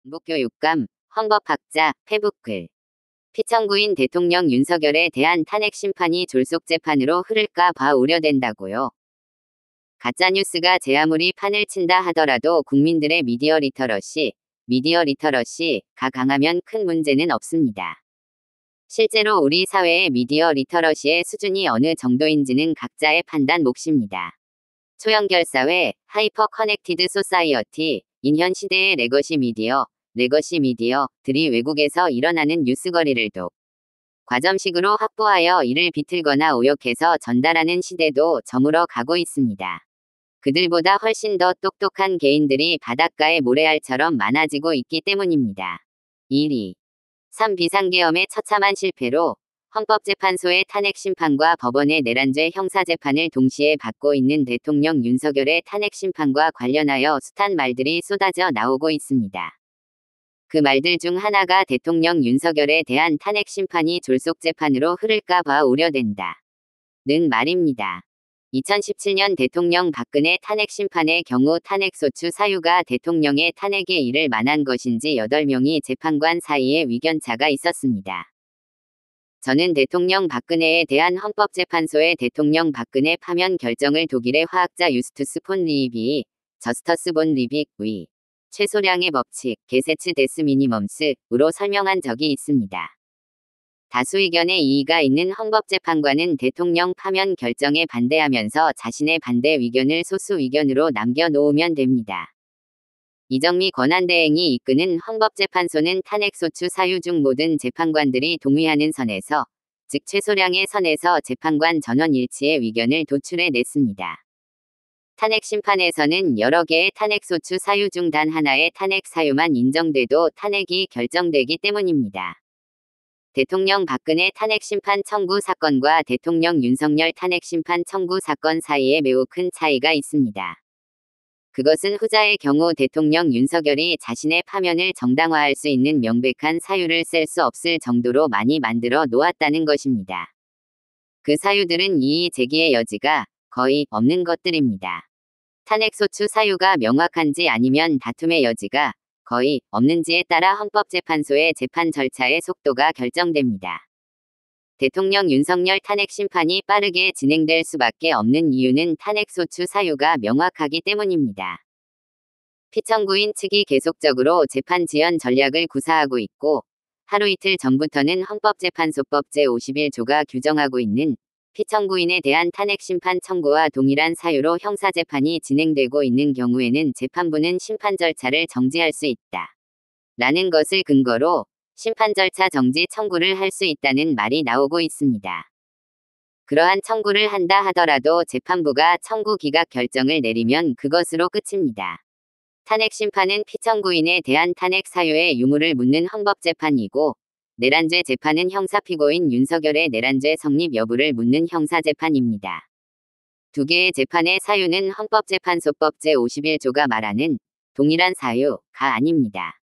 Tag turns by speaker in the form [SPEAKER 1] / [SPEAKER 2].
[SPEAKER 1] 정보교육감, 헌법학자, 페북글. 피청구인 대통령 윤석열에 대한 탄핵 심판이 졸속 재판으로 흐를까 봐 우려된다고요. 가짜뉴스가 제 아무리 판을 친다 하더라도 국민들의 미디어 리터러시가 강하면 큰 문제는 없습니다. 실제로 우리 사회의 미디어 리터러시의 수준이 어느 정도인지는 각자의 판단 몫입니다. 초연결 사회, 하이퍼 커넥티드 소사이어티, 인현 시대의 레거시 미디어들이 외국에서 일어나는 뉴스거리를 과점식으로 확보하여 이를 비틀거나 오역해서 전달하는 시대도 저물어 가고 있습니다. 그들보다 훨씬 더 똑똑한 개인들이 바닷가의 모래알처럼 많아지고 있기 때문입니다. 1. 3. 비상계엄의 처참한 실패로 헌법재판소의 탄핵 심판과 법원의 내란죄 형사재판을 동시에 받고 있는 대통령 윤석열의 탄핵 심판과 관련하여 숱한 말들이 쏟아져 나오고 있습니다. 그 말들 중 하나가 대통령 윤석열에 대한 탄핵 심판이 졸속 재판으로 흐를까 봐 우려된다. 는 말입니다. 2017년 대통령 박근혜 탄핵 심판의 경우 탄핵소추 사유가 대통령의 탄핵에 이를 만한 것인지 8명이 재판관 사이에 위견차가 있었습니다. 저는 대통령 박근혜에 대한 헌법재판소의 대통령 박근혜 파면 결정을 독일의 화학자 저스터스 본 리빅의 최소량의 법칙, 게세츠 데스 미니멈스으로 설명한 적이 있습니다. 다수 의견에 이의가 있는 헌법재판관은 대통령 파면 결정에 반대하면서 자신의 반대 의견을 소수 의견으로 남겨놓으면 됩니다. 이정미 권한대행이 이끄는 헌법재판소는 탄핵소추 사유 중 모든 재판관들이 동의하는 선에서, 즉 최소량의 선에서 재판관 전원 일치의 의견을 도출해냈습니다. 탄핵 심판에서는 여러 개의 탄핵소추 사유 중 단 하나의 탄핵 사유만 인정돼도 탄핵이 결정되기 때문입니다. 대통령 박근혜 탄핵 심판 청구 사건과 대통령 윤석열 탄핵 심판 청구 사건 사이에 매우 큰 차이가 있습니다. 그것은 후자의 경우 대통령 윤석열이 자신의 파면을 정당화할 수 있는 명백한 사유를 셀 수 없을 정도로 많이 만들어 놓았다는 것입니다. 그 사유들은 이의 제기의 여지가 거의 없는 것들입니다. 탄핵소추 사유가 명확한지 아니면 다툼의 여지가 거의 없는지에 따라 헌법재판소의 재판 절차의 속도가 결정됩니다. 대통령 윤석열 탄핵 심판이 빠르게 진행될 수밖에 없는 이유는 탄핵소추 사유가 명확하기 때문입니다. 피청구인 측이 계속적으로 재판 지연 전략을 구사하고 있고, 하루 이틀 전부터는 헌법재판소법 제51조가 규정하고 있는 피청구인에 대한 탄핵 심판 청구와 동일한 사유로 형사재판이 진행되고 있는 경우에는 재판부는 심판 절차를 정지할 수 있다. 라는 것을 근거로 심판 절차 정지 청구를 할 수 있다는 말이 나오고 있습니다. 그러한 청구를 한다 하더라도 재판부가 청구 기각 결정을 내리면 그것으로 끝입니다. 탄핵 심판은 피청구인에 대한 탄핵 사유의 유무를 묻는 헌법재판이고, 내란죄 재판은 형사피고인 윤석열의 내란죄 성립 여부를 묻는 형사재판입니다. 두 개의 재판의 사유는 헌법재판소법 제51조가 말하는 동일한 사유가 아닙니다.